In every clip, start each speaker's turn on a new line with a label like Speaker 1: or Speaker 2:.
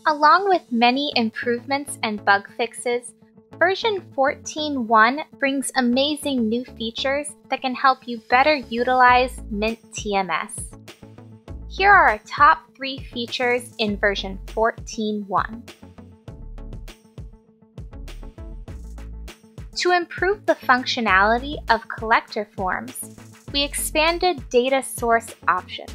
Speaker 1: Along with many improvements and bug fixes, version 14.1 brings amazing new features that can help you better utilize MINT TMS. Here are our top 3 features in version 14.1. To improve the functionality of collector forms, we expanded data source options.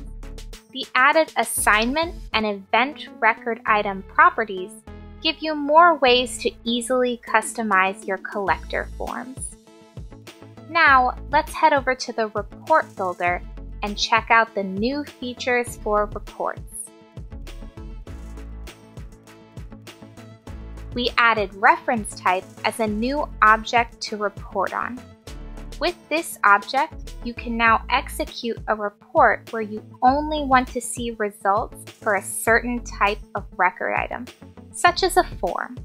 Speaker 1: The added assignment and event record item properties give you more ways to easily customize your collector forms. Now, let's head over to the Report Builder and check out the new features for reports. We added reference type as a new object to report on. With this object, you can now execute a report where you only want to see results for a certain type of record item, such as a form.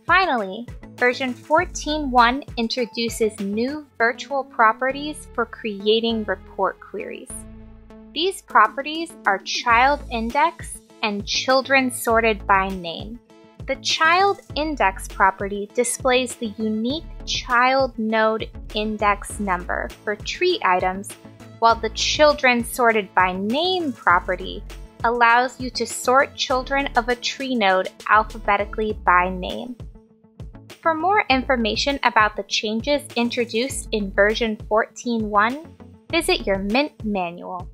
Speaker 1: Finally, version 14.1 introduces new virtual properties for creating report queries. These properties are child index and children sorted by name. The child index property displays the unique child node index number for tree items, while the children sorted by name property allows you to sort children of a tree node alphabetically by name. For more information about the changes introduced in version 14.1, visit your MINT manual.